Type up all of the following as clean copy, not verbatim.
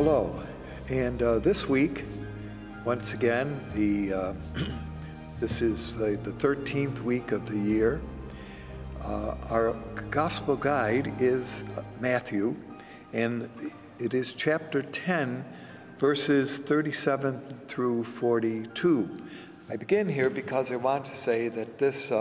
Hello, and this week, once again, this is the 13th week of the year. Our gospel guide is Matthew, and it is chapter 10, verses 37 through 42. I begin here because I want to say that this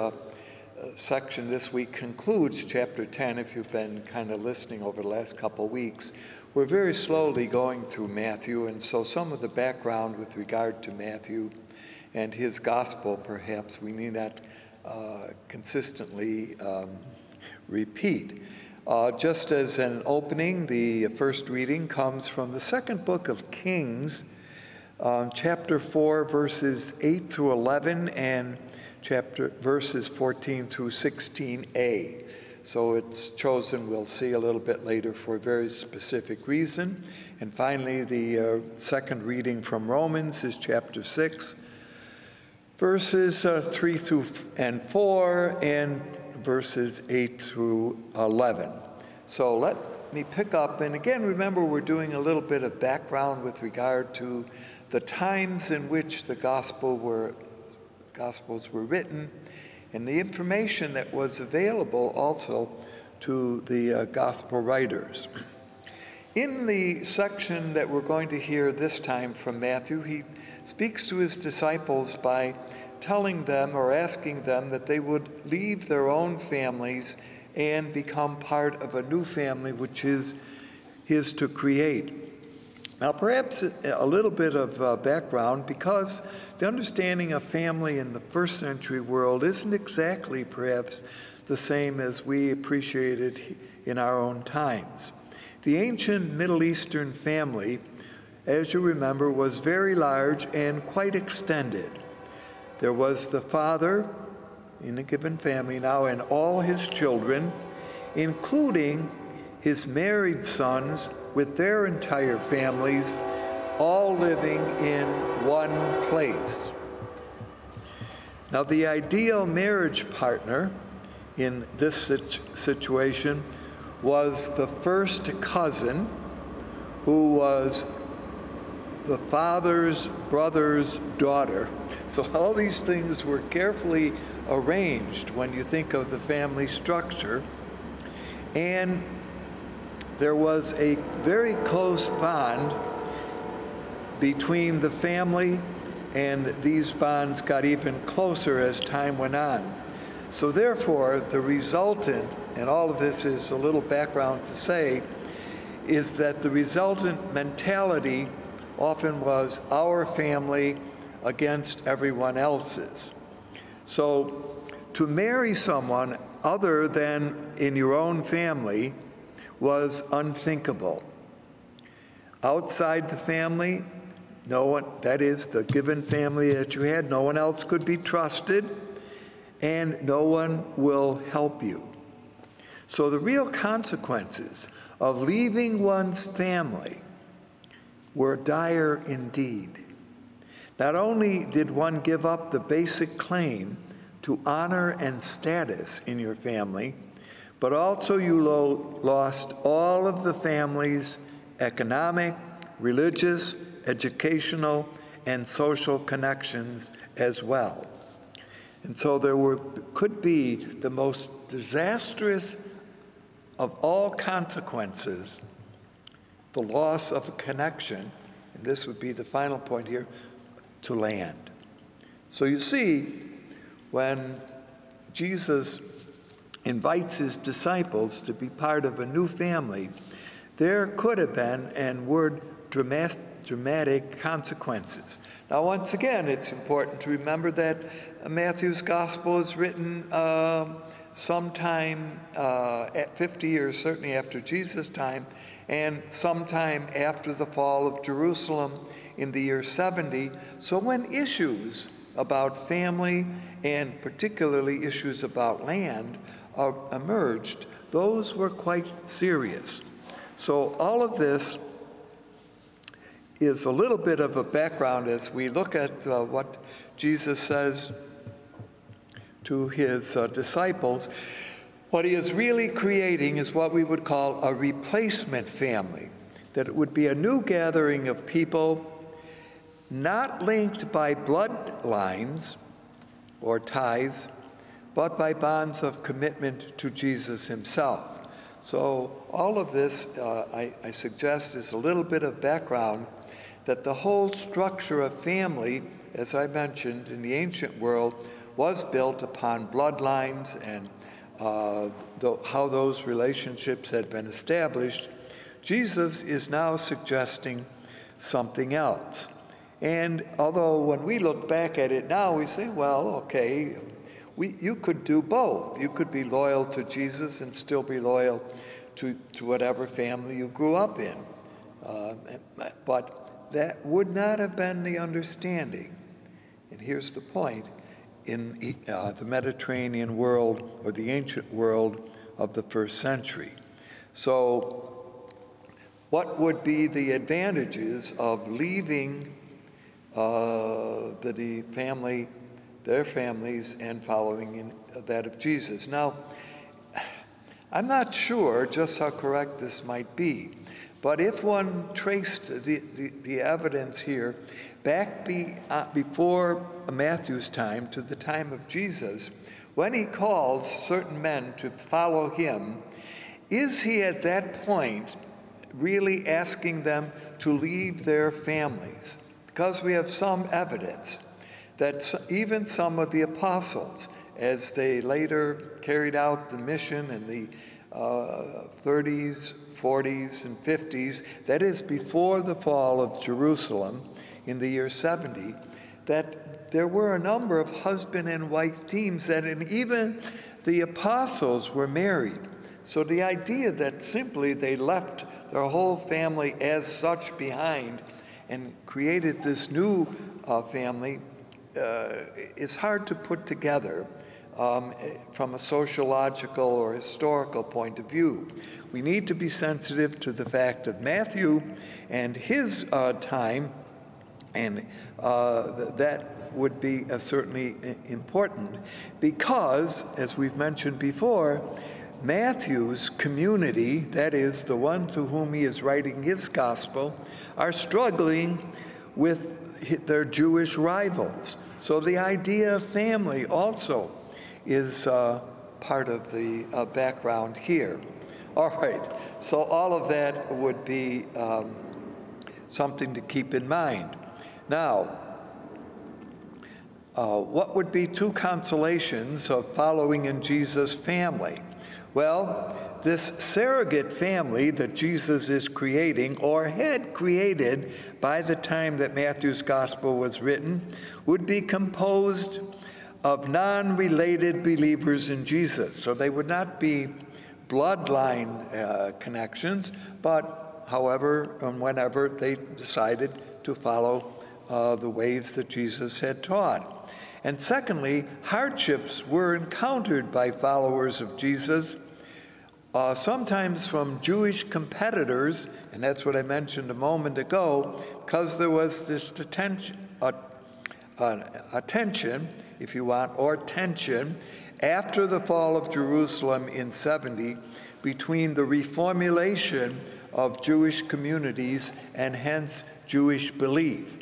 section this week concludes chapter 10. If you've been kind of listening over the last couple weeks, we're very slowly going through Matthew, and so some of the background with regard to Matthew and his gospel perhaps we need not consistently repeat. Just as an opening, the first reading comes from the second book of Kings, chapter 4, verses 8 through 11, and verses 14 through 16a. So it's chosen, we'll see a little bit later, for a very specific reason. And finally, the second reading from Romans is chapter 6, verses 3 through 4, and verses 8 through 11. So let me pick up, and again, remember we're doing a little bit of background with regard to the times in which the Gospels were written, and the information that was available also to the Gospel writers. In the section that we're going to hear this time from Matthew, he speaks to his disciples by telling them or asking them that they would leave their own families and become part of a new family which is his to create. Now, perhaps a little bit of background, because the understanding of family in the first century world isn't exactly perhaps the same as we appreciate it in our own times. The ancient Middle Eastern family, as you remember, was very large and quite extended. There was the father in a given family now and all his children, including his married sons with their entire families, all living in one place. Now, the ideal marriage partner in this situation was the first cousin, who was the father's brother's daughter. So all these things were carefully arranged when you think of the family structure. And there was a very close bond between the family, and these bonds got even closer as time went on. So therefore, the resultant, and all of this is a little background to say, is that the resultant mentality often was our family against everyone else's. So to marry someone other than in your own family was unthinkable. Outside the family, no one, that is, the given family that you had, no one else could be trusted, and no one will help you. So the real consequences of leaving one's family were dire indeed. Not only did one give up the basic claim to honor and status in your family, but also you lost all of the family's economic, religious, educational, and social connections as well. And so there could be the most disastrous of all consequences, the loss of a connection, and this would be the final point here, to land. So you see, when Jesus invites his disciples to be part of a new family, there could have been and were dramatic consequences. Now, once again, it's important to remember that Matthew's gospel is written sometime at 50 years, certainly after Jesus' time, and sometime after the fall of Jerusalem in the year 70. So when issues about family and particularly issues about land emerged, those were quite serious. So all of this is a little bit of a background as we look at what Jesus says to his disciples. What he is really creating is what we would call a replacement family. that it would be a new gathering of people not linked by bloodlines or ties, but by bonds of commitment to Jesus himself. So all of this, I suggest, is a little bit of background that the whole structure of family, as I mentioned, in the ancient world, was built upon bloodlines and how those relationships had been established. Jesus is now suggesting something else. And although when we look back at it now, we say, well, okay, you could do both. You could be loyal to Jesus and still be loyal to whatever family you grew up in. But that would not have been the understanding. And here's the point. In the Mediterranean world, or the ancient world of the first century. So what would be the advantages of leaving the family, their families, and following in that of Jesus? Now, I'm not sure just how correct this might be, but if one traced the evidence here back before Matthew's time to the time of Jesus, when he calls certain men to follow him, is he at that point really asking them to leave their families? Because we have some evidence that even some of the apostles, as they later carried out the mission in the 30s, 40s, and 50s, that is before the fall of Jerusalem in the year 70, that there were a number of husband and wife teams that even the apostles were married. So the idea that simply they left their whole family as such behind and created this new family is hard to put together from a sociological or historical point of view. We need to be sensitive to the fact of Matthew and his time, and that would be certainly important because, as we've mentioned before, Matthew's community, that is, the one to whom he is writing his gospel, are struggling with their Jewish rivals. So the idea of family also is part of the background here. All right, so all of that would be something to keep in mind. Now, what would be two consolations of following in Jesus' family? Well, this surrogate family that Jesus is creating, or had created by the time that Matthew's gospel was written, would be composed of non-related believers in Jesus. So they would not be bloodline connections, but however and whenever they decided to follow the ways that Jesus had taught. And secondly, hardships were encountered by followers of Jesus, sometimes from Jewish competitors, and that's what I mentioned a moment ago, because there was this attention, if you want, or tension after the fall of Jerusalem in 70 between the reformulation of Jewish communities and hence Jewish belief.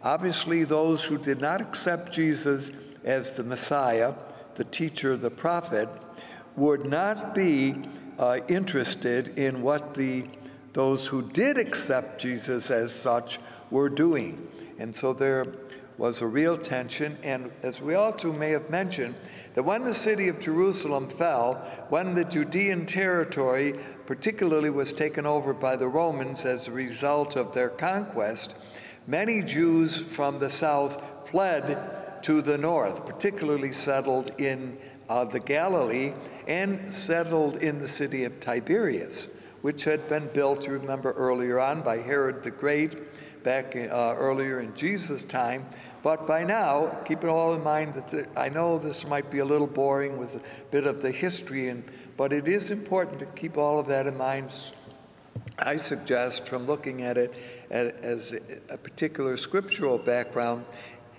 Obviously, those who did not accept Jesus as the Messiah, the teacher, the prophet, would not be interested in what those who did accept Jesus as such were doing. And so there was a real tension, and as we all too may have mentioned, that when the city of Jerusalem fell, when the Judean territory particularly was taken over by the Romans as a result of their conquest, many Jews from the south fled to the north, particularly settled in the Galilee and settled in the city of Tiberias, which had been built, you remember, earlier on by Herod the Great, back earlier in Jesus' time. But by now, keep it all in mind that I know this might be a little boring with a bit of the history, but it is important to keep all of that in mind. I suggest, from looking at it as a particular scriptural background,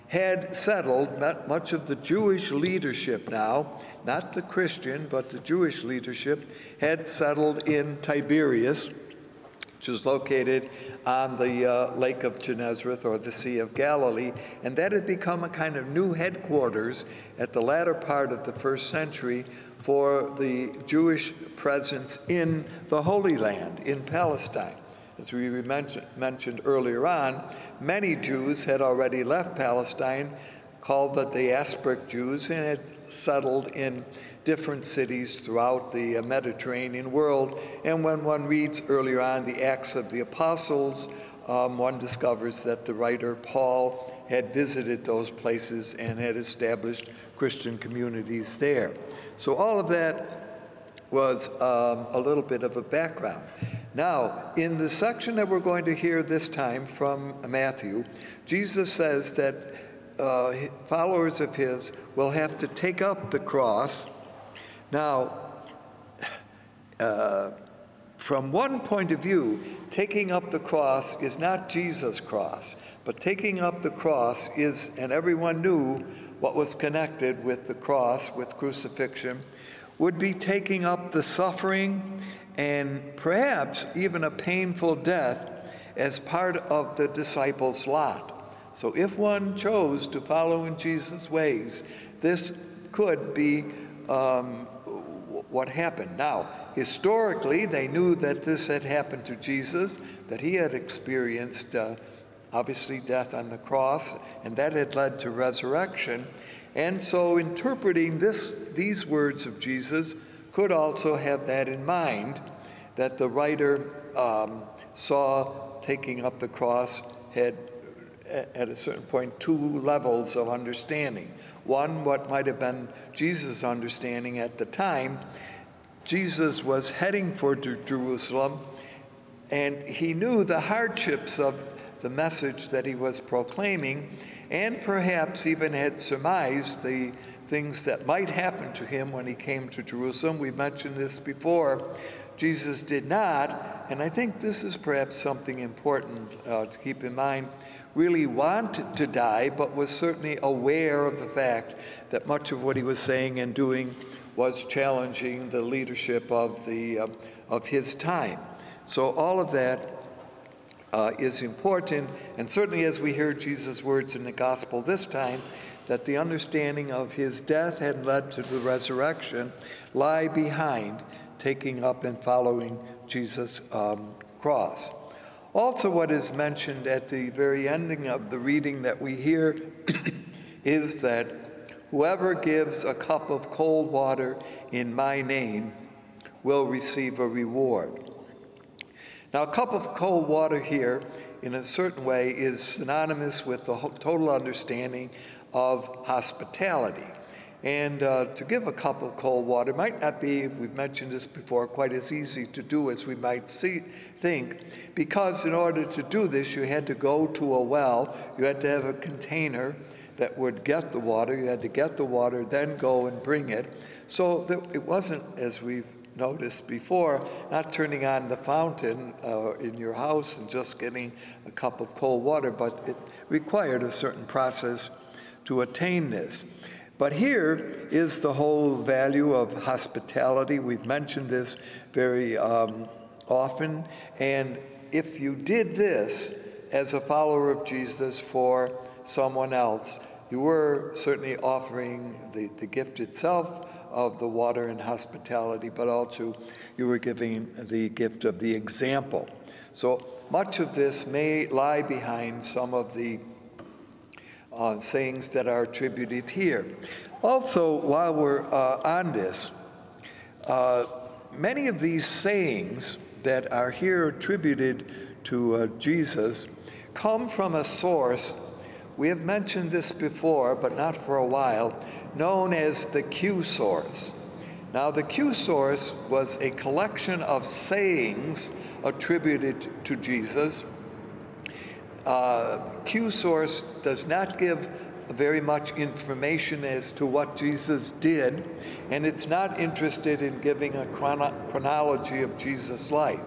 had settled much of the Jewish leadership now, not the Christian, but the Jewish leadership, had settled in Tiberias. which is located on the Lake of Gennesareth, or the Sea of Galilee, and that had become a kind of new headquarters at the latter part of the first century for the Jewish presence in the Holy Land, in Palestine. As we mentioned earlier on, many Jews had already left Palestine, called the diasporic Jews, and had settled in different cities throughout the Mediterranean world. And when one reads earlier on the Acts of the Apostles, one discovers that the writer Paul had visited those places and had established Christian communities there. So all of that was a little bit of a background. Now, in the section that we're going to hear this time from Matthew, Jesus says that followers of his will have to take up the cross. Now, from one point of view, taking up the cross is not Jesus' cross, but taking up the cross is, and everyone knew what was connected with the cross, with crucifixion, would be taking up the suffering and perhaps even a painful death as part of the disciples' lot. So if one chose to follow in Jesus' ways, this could be what happened. Now, historically, they knew that this had happened to Jesus, that he had experienced, obviously, death on the cross, and that had led to resurrection. And so interpreting these words of Jesus could also have that in mind, that the writer saw taking up the cross had, at a certain point, two levels of understanding. One, what might have been Jesus' understanding at the time. Jesus was heading for Jerusalem, and he knew the hardships of the message that he was proclaiming, and perhaps even had surmised the things that might happen to him when he came to Jerusalem. We mentioned this before. Jesus did not, and I think this is perhaps something important to keep in mind, really wanted to die, but was certainly aware of the fact that much of what he was saying and doing was challenging the leadership of his time. So all of that is important, and certainly as we hear Jesus' words in the gospel this time, that the understanding of his death had led to the resurrection lie behind taking up and following Jesus' cross. Also, what is mentioned at the very ending of the reading that we hear is that whoever gives a cup of cold water in my name will receive a reward. Now, a cup of cold water here, in a certain way, is synonymous with the total understanding of hospitality. And to give a cup of cold water might not be, we've mentioned this before, quite as easy to do as we might think, because in order to do this, you had to go to a well, you had to have a container that would get the water, you had to get the water, then go and bring it. So it wasn't, as we've noticed before, not turning on the fountain in your house and just getting a cup of cold water, but it required a certain process to attain this. But here is the whole value of hospitality. We've mentioned this very often. And if you did this as a follower of Jesus for someone else, you were certainly offering the gift itself of the water and hospitality, but also you were giving the gift of the example. So much of this may lie behind some of the sayings that are attributed here. Also, while we're on this, many of these sayings that are here attributed to Jesus come from a source, we have mentioned this before, but not for a while, known as the Q source. Now, the Q source was a collection of sayings attributed to Jesus. Q source does not give very much information as to what Jesus did, and it's not interested in giving a chronology of Jesus' life.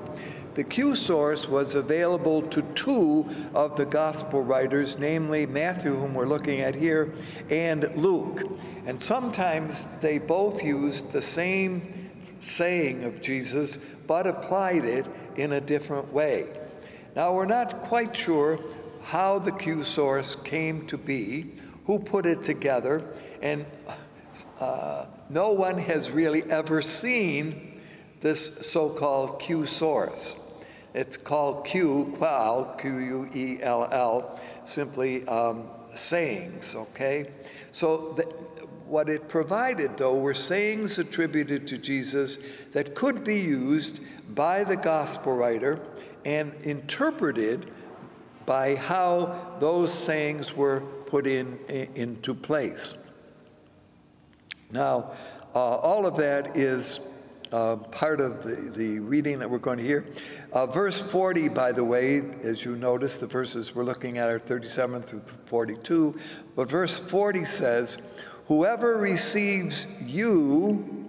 The Q source was available to two of the gospel writers, namely Matthew, whom we're looking at here, and Luke. And sometimes they both used the same saying of Jesus, but applied it in a different way. Now, we're not quite sure how the Q source came to be, who put it together, and no one has really ever seen this so-called Q source. It's called Quell, Q-U-E-L-L, simply sayings, okay? So what it provided, though, were sayings attributed to Jesus that could be used by the gospel writer and interpreted by how those sayings were put into place. Now, all of that is part of the reading that we're going to hear. Verse 40, by the way, as you notice, the verses we're looking at are 37 through 42, but verse 40 says, "Whoever receives you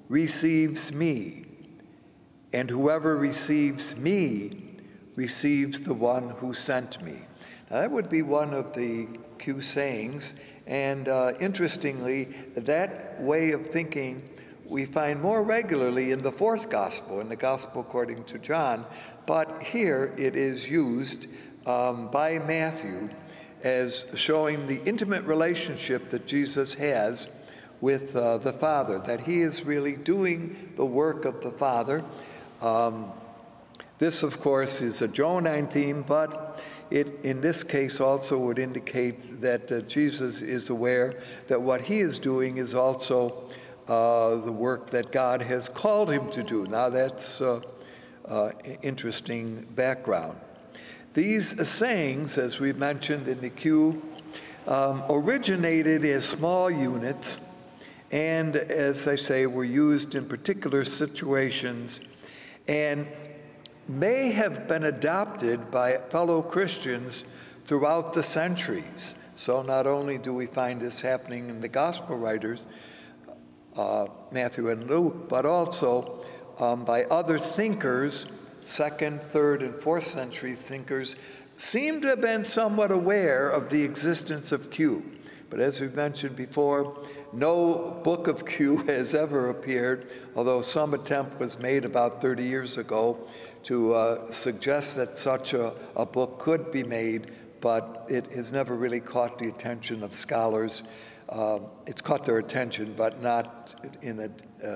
receives me, and whoever receives me receives the one who sent me." Now, that would be one of the Q sayings, and interestingly, that way of thinking we find more regularly in the fourth gospel, in the gospel according to John, but here it is used by Matthew as showing the intimate relationship that Jesus has with the Father, that he is really doing the work of the Father. This, of course, is a Johannine theme, but it, in this case, also would indicate that Jesus is aware that what he is doing is also the work that God has called him to do. Now, that's interesting background. These sayings, as we mentioned in the Q, originated as small units, and as I say, were used in particular situations, and may have been adopted by fellow Christians throughout the centuries. So not only do we find this happening in the gospel writers, Matthew and Luke, but also by other thinkers, 2nd, 3rd, and 4th century thinkers, seem to have been somewhat aware of the existence of Q. But as we've mentioned before, no book of Q has ever appeared, although some attempt was made about 30 years ago to suggest that such a book could be made, but it has never really caught the attention of scholars. It's caught their attention, but not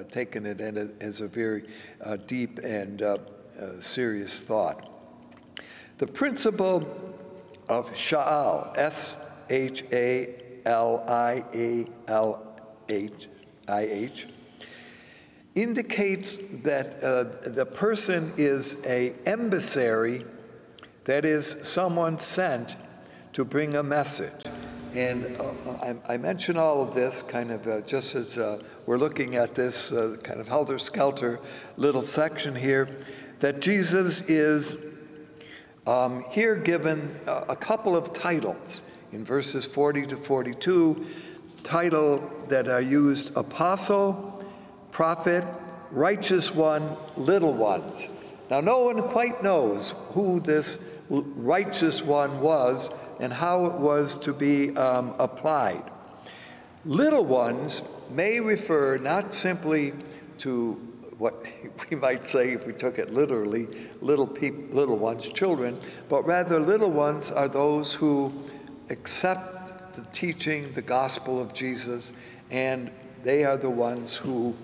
taken it in as a very deep and serious thought. The principle of Sha'al, S-H-A-L-I-A-L-H, indicates that the person is an emissary, that is, someone sent to bring a message. And I mention all of this kind of just as we're looking at this kind of helter-skelter little section here, that Jesus is here given a couple of titles in verses 40 to 42, title that are used: apostle, prophet, righteous one, little ones. Now, no one quite knows who this righteous one was and how it was to be applied. Little ones may refer not simply to what we might say, if we took it literally, little ones, children, but rather little ones are those who accept the teaching, the gospel of Jesus, and they are the ones who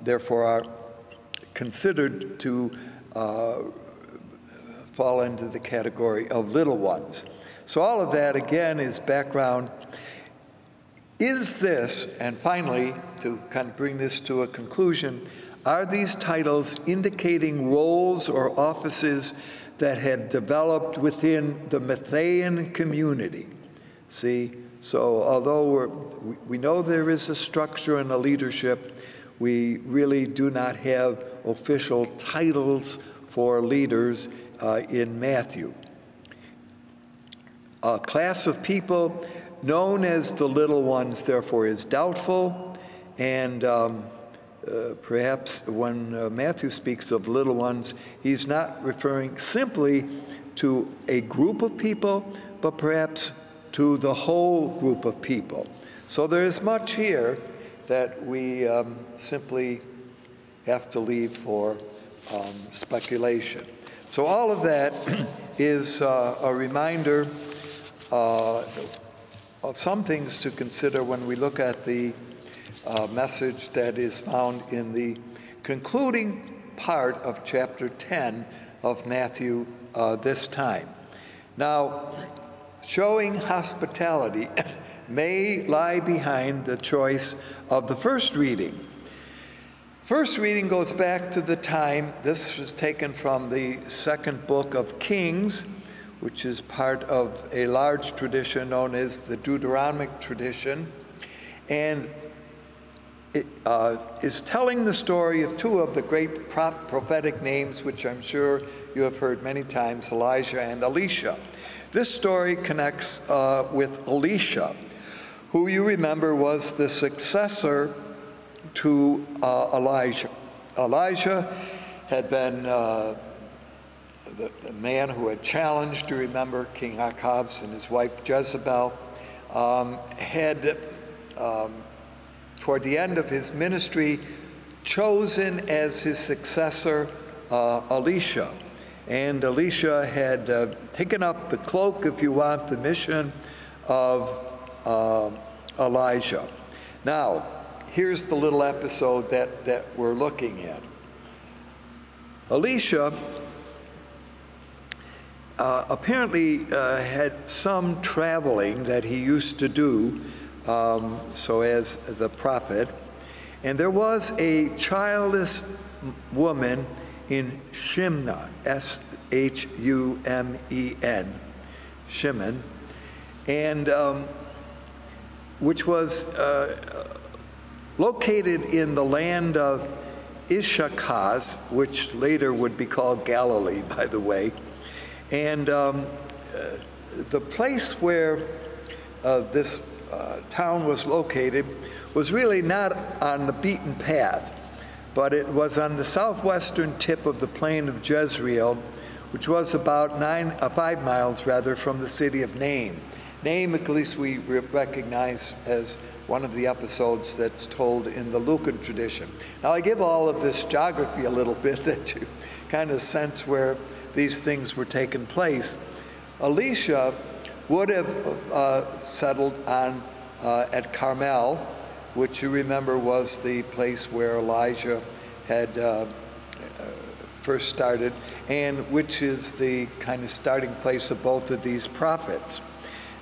therefore are considered to fall into the category of little ones. So all of that, again, is background. Is this, and finally, to kind of bring this to a conclusion, are these titles indicating roles or offices that had developed within the Matthean community? See, so although we know there is a structure and a leadership, we really do not have official titles for leaders in Matthew. A class of people known as the little ones, therefore, is doubtful, and perhaps when Matthew speaks of little ones, he's not referring simply to a group of people, but perhaps to the whole group of people. So there is much here that we simply have to leave for speculation. So all of that is a reminder of some things to consider when we look at the message that is found in the concluding part of chapter 10 of Matthew this time. Now, showing hospitality may lie behind the choice of the first reading. First reading goes back to the time, this was taken from the second book of Kings, which is part of a large tradition known as the Deuteronomic tradition, and it is telling the story of two of the great prophetic names, which I'm sure you have heard many times, Elijah and Elisha. This story connects with Elisha, who you remember was the successor to Elijah. Elijah had been the man who had challenged, you remember, King Ahab and his wife Jezebel, had, toward the end of his ministry, chosen as his successor Elisha. And Elisha had taken up the cloak, if you want, the mission of Elijah. Now, here's the little episode that we're looking at. Elisha apparently had some traveling that he used to do, so as the prophet, and there was a childless woman in Shimna, S-H-U-M-E-N, Shimon, and which was located in the land of Ishakaz, which later would be called Galilee, by the way. And the place where this town was located was really not on the beaten path, but it was on the southwestern tip of the plain of Jezreel, which was about 5 miles rather from the city of Nain. Nain, at least we recognize as one of the episodes that's told in the Lucan tradition. Now, I give all of this geography a little bit that you kind of sense where these things were taking place. Elisha would have settled on at Carmel, which you remember was the place where Elijah had first started, and which is the kind of starting place of both of these prophets.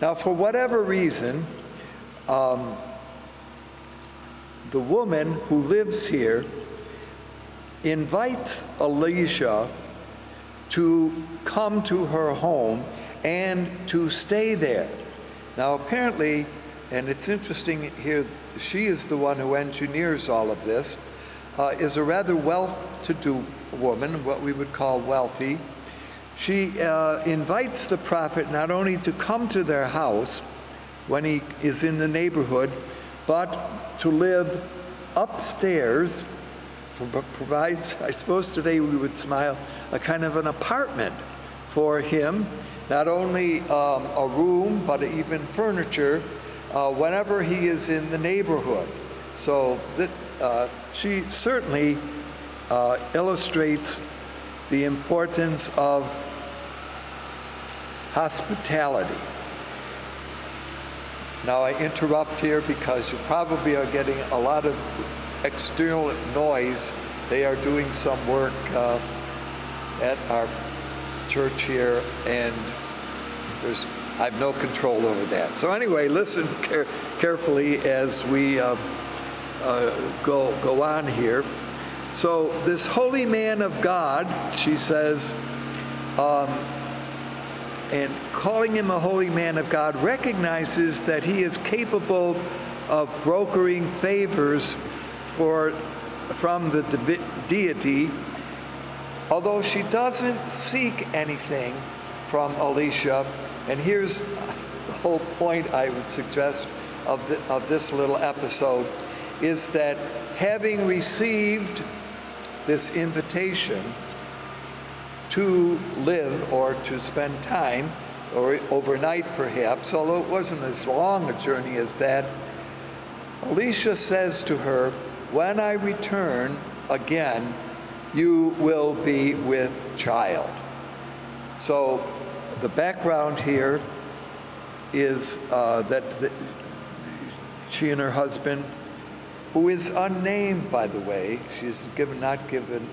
Now, for whatever reason, the woman who lives here invites Elisha to come to her home and to stay there. Now, apparently, and it's interesting here, she is the one who engineers all of this, is a rather well-to-do woman, what we would call wealthy. She invites the prophet not only to come to their house when he is in the neighborhood, but to live upstairs, provides, I suppose today we would smile, a kind of an apartment for him, not only a room, but even furniture, whenever he is in the neighborhood. So that, she certainly illustrates the importance of hospitality. Now, I interrupt here because you probably are getting a lot of external noise. They are doing some work at our church here, and I have no control over that. So anyway, listen carefully as we go on here. So this holy man of God, she says, and calling him a holy man of God, recognizes that he is capable of brokering favors from the deity, although she doesn't seek anything from Elisha. And here's the whole point, I would suggest, of this little episode, is that having received this invitation to live or to spend time, or overnight perhaps, although it wasn't as long a journey as that, Elisha says to her, "When I return again, you will be with child. So the background here is that she and her husband, who is unnamed, by the way, she's not given,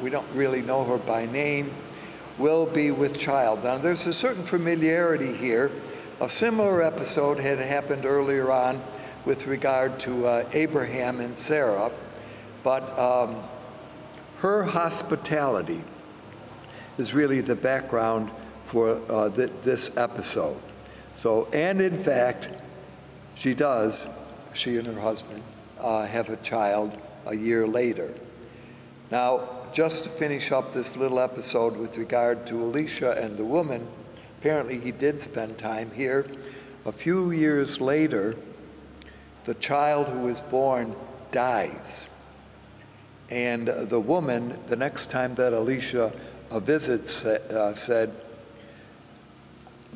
we don't really know her by name, will be with child. Now there's a certain familiarity here. A similar episode had happened earlier on with regard to Abraham and Sarah, but her hospitality is really the background for this episode. So, and in fact, she and her husband have a child a year later. Now, just to finish up this little episode with regard to Elisha and the woman, apparently he did spend time here. A few years later, the child who was born dies. And the woman, the next time that Elisha visits, said,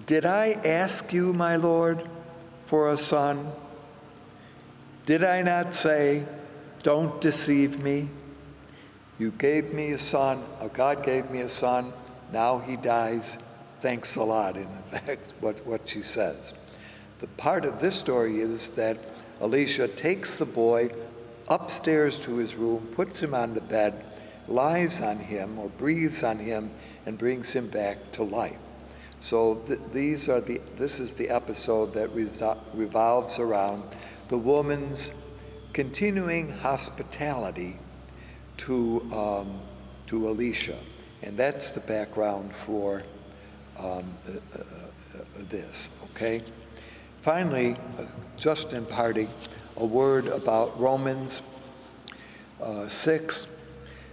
"Did I ask you, my Lord, for a son? Did I not say, 'Don't deceive me'? You gave me a son, God gave me a son, now he dies. Thanks a lot," in effect, what she says. The part of this story is that Elisha takes the boy upstairs to his room, puts him on the bed, lies on him or breathes on him, and brings him back to life. So this is the episode that revolves around the woman's continuing hospitality to Elisha, and that's the background for this. Okay. Finally, just in parting, a word about Romans 6.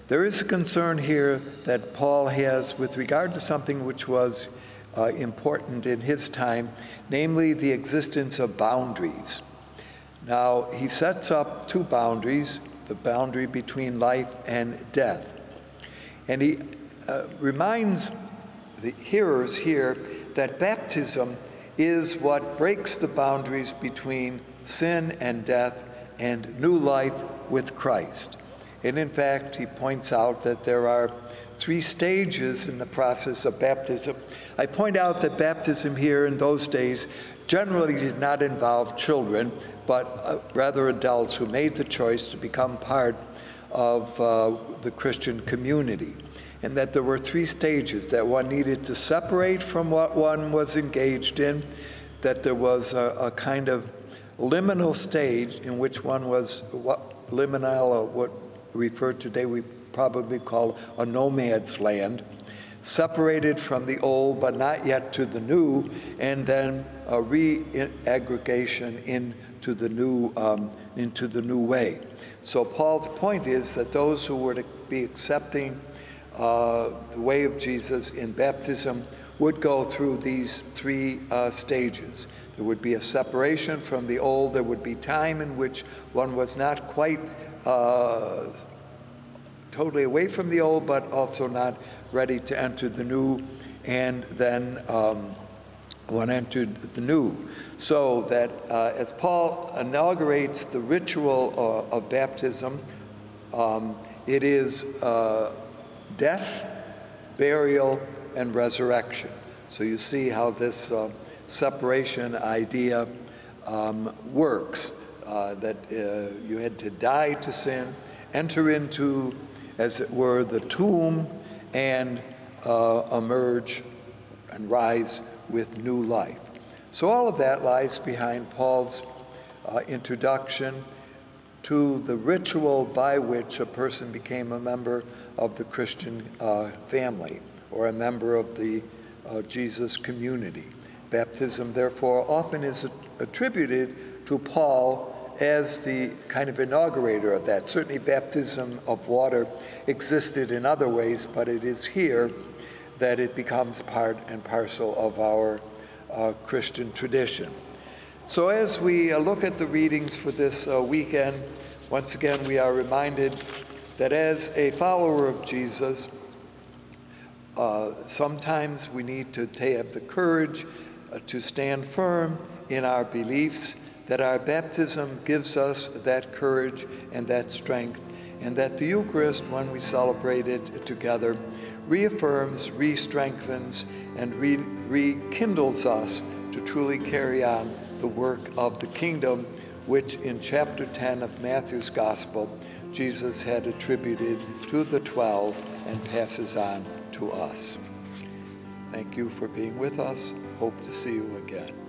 There is a concern here that Paul has with regard to something which was important in his time, namely the existence of boundaries. Now, he sets up two boundaries, the boundary between life and death. And he reminds the hearers here that baptism is what breaks the boundaries between sin and death and new life with Christ. And in fact, he points out that there are 3 stages in the process of baptism. I point out that baptism here in those days generally did not involve children, but rather adults who made the choice to become part of the Christian community. And that there were 3 stages, that one needed to separate from what one was engaged in, that there was a kind of liminal stage in which one was liminal, or what referred today we probably call a nomad's land, separated from the old but not yet to the new, and then a re-aggregation into the new way. So Paul's point is that those who were to be accepting the way of Jesus in baptism would go through these 3 stages. There would be a separation from the old. There would be time in which one was not quite totally away from the old, but also not ready to enter the new, and then one entered the new. So that as Paul inaugurates the ritual of baptism, it is death, burial, and resurrection. So you see how this separation idea works, that you had to die to sin, enter into, as it were, the tomb, and emerge and rise with new life. So all of that lies behind Paul's introduction to the ritual by which a person became a member of the Christian family, or a member of the Jesus community. Baptism, therefore, often is attributed to Paul as the kind of inaugurator of that. Certainly baptism of water existed in other ways, but it is here that it becomes part and parcel of our Christian tradition. So as we look at the readings for this weekend, once again we are reminded that as a follower of Jesus, sometimes we need to have the courage to stand firm in our beliefs, that our baptism gives us that courage and that strength, and that the Eucharist, when we celebrate it together, reaffirms, re-strengthens, and rekindles us to truly carry on the work of the kingdom, which in chapter 10 of Matthew's Gospel, Jesus had attributed to the 12 and passes on to us. Thank you for being with us. Hope to see you again.